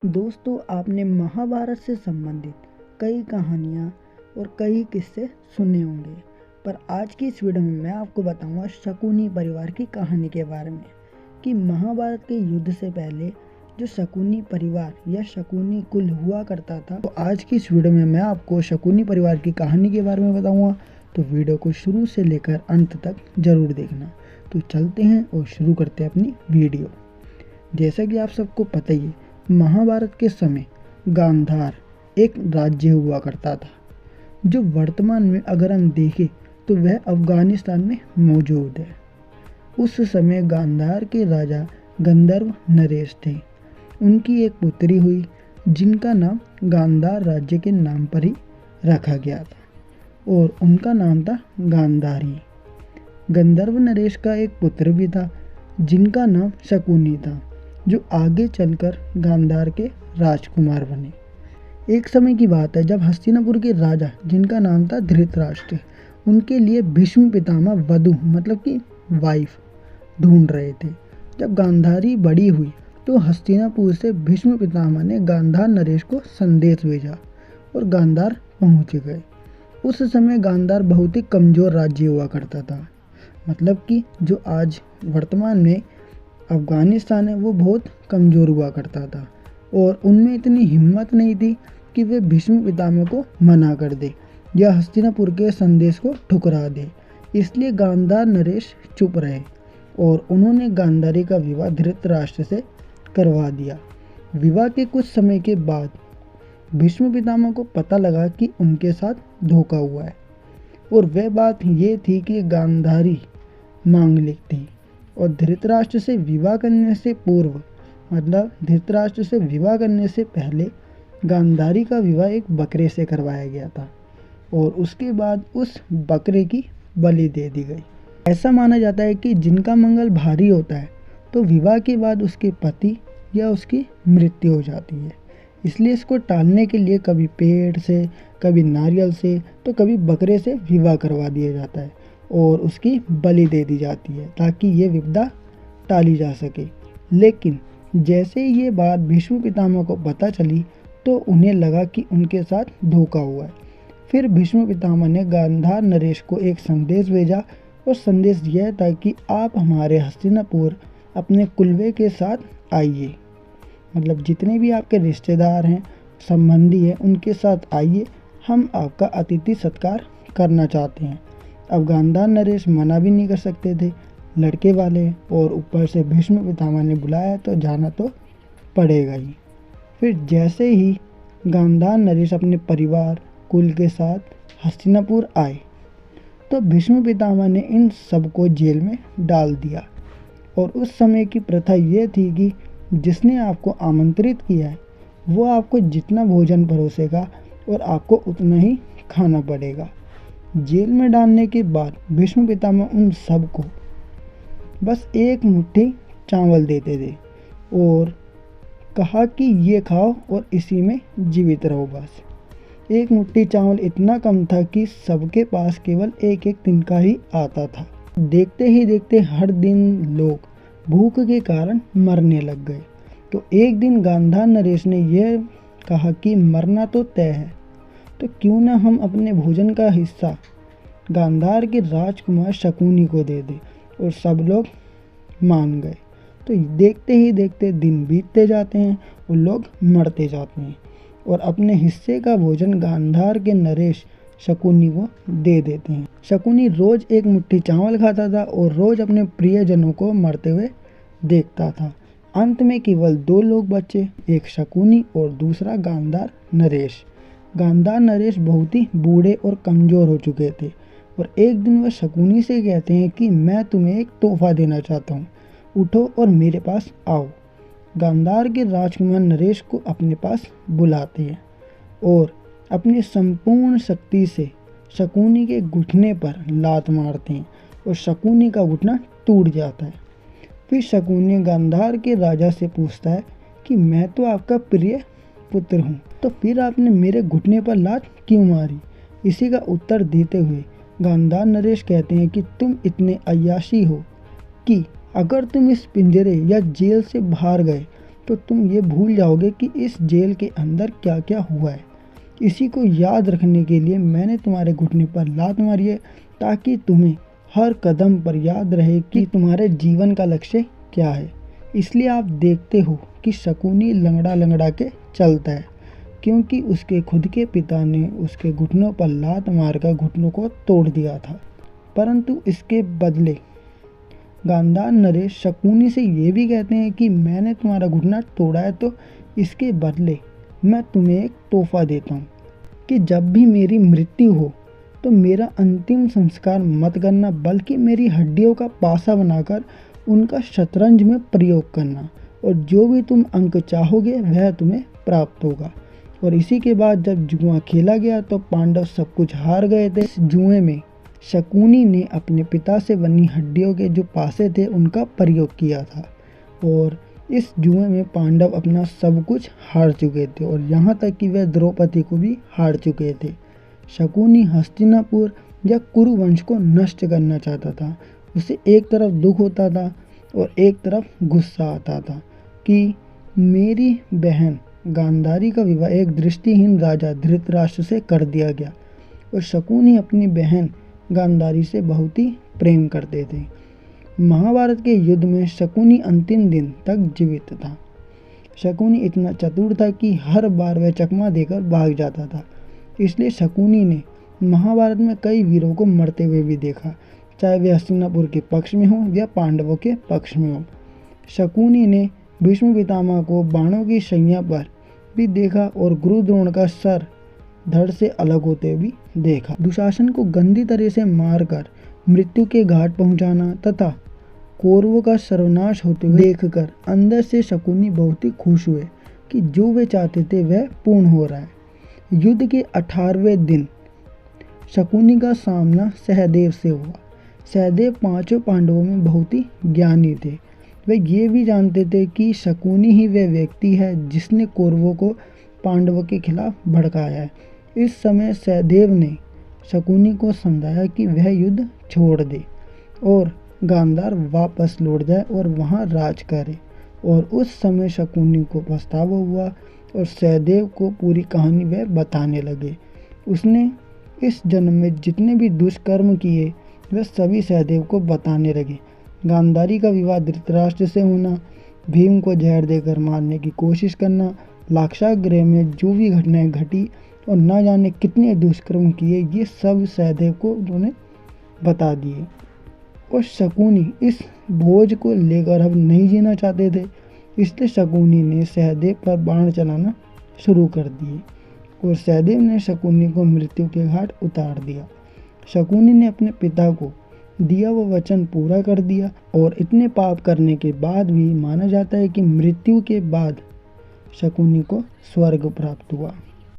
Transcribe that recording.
दोस्तों, आपने महाभारत से संबंधित कई कहानियाँ और कई किस्से सुने होंगे, पर आज की इस वीडियो में मैं आपको बताऊंगा शकुनी परिवार की कहानी के बारे में कि महाभारत के युद्ध से पहले जो शकुनी परिवार या शकुनी कुल हुआ करता था। तो आज की इस वीडियो में मैं आपको शकुनी परिवार की कहानी के बारे में बताऊंगा, तो वीडियो को शुरू से लेकर अंत तक जरूर देखना। तो चलते हैं और शुरू करते हैं अपनी वीडियो। जैसा कि आप सबको पता ही है, महाभारत के समय गांधार एक राज्य हुआ करता था, जो वर्तमान में अगर हम देखें तो वह अफगानिस्तान में मौजूद है। उस समय गांधार के राजा गंधर्व नरेश थे। उनकी एक पुत्री हुई जिनका नाम गांधार राज्य के नाम पर ही रखा गया था और उनका नाम था गांधारी। गंधर्व नरेश का एक पुत्र भी था जिनका नाम शकुनी था, जो आगे चलकर गांधार के राजकुमार बने। एक समय की बात है जब हस्तिनापुर के राजा, जिनका नाम था धृतराष्ट्र, उनके लिए भीष्म पितामह वधु मतलब कि वाइफ ढूंढ रहे थे। जब गांधारी बड़ी हुई तो हस्तिनापुर से भीष्म पितामह ने गांधार नरेश को संदेश भेजा और गांधार पहुंच गए। उस समय गांधार बहुत ही कमज़ोर राज्य हुआ करता था, मतलब कि जो आज वर्तमान में अफगानिस्तान है वो बहुत कमज़ोर हुआ करता था और उनमें इतनी हिम्मत नहीं थी कि वे भीष्म पितामह को मना कर दे या हस्तिनापुर के संदेश को ठुकरा दे। इसलिए गांधार नरेश चुप रहे और उन्होंने गांधारी का विवाह धृतराष्ट्र से करवा दिया। विवाह के कुछ समय के बाद भीष्म पितामह को पता लगा कि उनके साथ धोखा हुआ है और वह बात ये थी कि गांधारी मांगलिक थी और धृतराष्ट्र से विवाह करने से पूर्व, मतलब धृतराष्ट्र से विवाह करने से पहले गांधारी का विवाह एक बकरे से करवाया गया था और उसके बाद उस बकरे की बलि दे दी गई। ऐसा माना जाता है कि जिनका मंगल भारी होता है तो विवाह के बाद उसके पति या उसकी मृत्यु हो जाती है। इसलिए इसको टालने के लिए कभी पेड़ से, कभी नारियल से, तो कभी बकरे से विवाह करवा दिया जाता है और उसकी बलि दे दी जाती है ताकि ये विपदा टाली जा सके। लेकिन जैसे ये बात भीष्म पितामह को पता चली तो उन्हें लगा कि उनके साथ धोखा हुआ है। फिर भीष्म पितामह ने गांधार नरेश को एक संदेश भेजा और संदेश यह था कि आप हमारे हस्तिनापुर अपने कुलवे के साथ आइए, मतलब जितने भी आपके रिश्तेदार हैं, संबंधी हैं, उनके साथ आइए, हम आपका अतिथि सत्कार करना चाहते हैं। अब गांधार नरेश मना भी नहीं कर सकते थे, लड़के वाले, और ऊपर से भीष्म पितामह ने बुलाया तो जाना तो पड़ेगा ही। फिर जैसे ही गांधार नरेश अपने परिवार कुल के साथ हस्तिनापुर आए तो भीष्म पितामह ने इन सबको जेल में डाल दिया और उस समय की प्रथा ये थी कि जिसने आपको आमंत्रित किया है वो आपको जितना भोजन परोसेगा और आपको उतना ही खाना पड़ेगा। जेल में डालने के बाद भीष्म पितामह उन सबको बस एक मुट्ठी चावल देते थे और कहा कि ये खाओ और इसी में जीवित रहो। बस एक मुट्ठी चावल इतना कम था कि सबके पास केवल एक एक तिनका ही आता था। देखते ही देखते हर दिन लोग भूख के कारण मरने लग गए। तो एक दिन गांधार नरेश ने यह कहा कि मरना तो तय है, तो क्यों ना हम अपने भोजन का हिस्सा गांधार के राजकुमार शकुनी को दे दें, और सब लोग मान गए। तो देखते ही देखते दिन बीतते जाते हैं और लोग मरते जाते हैं और अपने हिस्से का भोजन गांधार के नरेश शकुनी को दे देते हैं। शकुनी रोज एक मुट्ठी चावल खाता था और रोज अपने प्रियजनों को मरते हुए देखता था। अंत में केवल दो लोग बचे, एक शकुनी और दूसरा गांधार नरेश। गांधार नरेश बहुत ही बूढ़े और कमज़ोर हो चुके थे और एक दिन वह शकुनी से कहते हैं कि मैं तुम्हें एक तोहफा देना चाहता हूँ, उठो और मेरे पास आओ। गांधार के राजकुमार नरेश को अपने पास बुलाते हैं और अपनी संपूर्ण शक्ति से शकुनी के घुटने पर लात मारते हैं और शकुनी का घुटना टूट जाता है। फिर शकुनी गांधार के राजा से पूछता है कि मैं तो आपका प्रिय पुत्र हूँ, तो फिर आपने मेरे घुटने पर लात क्यों मारी? इसी का उत्तर देते हुए गांधार नरेश कहते हैं कि तुम इतने अय्याशी हो कि अगर तुम इस पिंजरे या जेल से बाहर गए तो तुम ये भूल जाओगे कि इस जेल के अंदर क्या क्या हुआ है। इसी को याद रखने के लिए मैंने तुम्हारे घुटने पर लात मारी है, ताकि तुम्हें हर कदम पर याद रहे कि तुम्हारे जीवन का लक्ष्य क्या है। इसलिए आप देखते हो कि शकुनी लंगड़ा लंगड़ा के चलता है, क्योंकि उसके खुद के पिता ने उसके घुटनों पर लात मारकर घुटनों को तोड़ दिया था। परंतु इसके बदले गांधार नरेश शकुनी से ये भी कहते हैं कि मैंने तुम्हारा घुटना तोड़ा है, तो इसके बदले मैं तुम्हें एक तोहफा देता हूँ कि जब भी मेरी मृत्यु हो तो मेरा अंतिम संस्कार मत करना, बल्कि मेरी हड्डियों का पासा बनाकर उनका शतरंज में प्रयोग करना, और जो भी तुम अंक चाहोगे वह तुम्हें प्राप्त होगा। और इसी के बाद जब जुआ खेला गया तो पांडव सब कुछ हार गए थे। इस जुए में शकुनी ने अपने पिता से बनी हड्डियों के जो पासे थे उनका प्रयोग किया था, और इस जुए में पांडव अपना सब कुछ हार चुके थे, और यहाँ तक कि वह द्रौपदी को भी हार चुके थे। शकुनी हस्तिनापुर या कुरु वंश को नष्ट करना चाहता था। उसे एक तरफ दुख होता था और एक तरफ गुस्सा आता था कि मेरी बहन गांधारी का विवाह एक दृष्टिहीन राजा धृतराष्ट्र से कर दिया गया, और शकुनी अपनी बहन गांधारी से बहुत ही प्रेम करते थे। महाभारत के युद्ध में शकुनी अंतिम दिन तक जीवित था। शकुनी इतना चतुर था कि हर बार वह चकमा देकर भाग जाता था। इसलिए शकुनी ने महाभारत में कई वीरों को मरते हुए भी देखा, चाहे वे हस्तिनापुर के पक्ष में हो या पांडवों के पक्ष में हो। शकुनी ने भीष्म पितामह को बाणों की शैया पर भी देखा और गुरु द्रोण का सर धड़ से अलग होते भी देखा। दुशासन को गंदी तरह से मारकर मृत्यु के घाट पहुंचाना तथा कौरवों का सर्वनाश होते हुए देखकर अंदर से शकुनी बहुत ही खुश हुए कि जो वे चाहते थे वह पूर्ण हो रहा है। युद्ध के 18वें दिन शकुनी का सामना सहदेव से हुआ। सहदेव पांचों पांडवों में बहुत ही ज्ञानी थे। वे ये भी जानते थे कि शकुनी ही वह व्यक्ति है जिसने कौरवों को पांडवों के खिलाफ भड़काया है। इस समय सहदेव ने शकुनी को समझाया कि वह युद्ध छोड़ दे और गांधार वापस लौट जाए और वहां राज करे। और उस समय शकुनी को पछतावा हुआ और सहदेव को पूरी कहानी वह बताने लगे। उसने इस जन्म में जितने भी दुष्कर्म किए वह सभी सहदेव को बताने लगे। गांधारी का विवाह धृतराष्ट्र से होना, भीम को जहर देकर मारने की कोशिश करना, लाक्षागृह में जो भी घटनाएं घटी और न जाने कितने दुष्कर्म किए, ये सब सहदेव को उन्होंने बता दिए। और शकुनी इस बोझ को लेकर अब नहीं जीना चाहते थे, इसलिए शकुनी ने सहदेव पर बाण चलाना शुरू कर दिए और सहदेव ने शकुनी को मृत्यु के घाट उतार दिया। शकुनी ने अपने पिता को दिया वो वचन पूरा कर दिया, और इतने पाप करने के बाद भी माना जाता है कि मृत्यु के बाद शकुनी को स्वर्ग प्राप्त हुआ।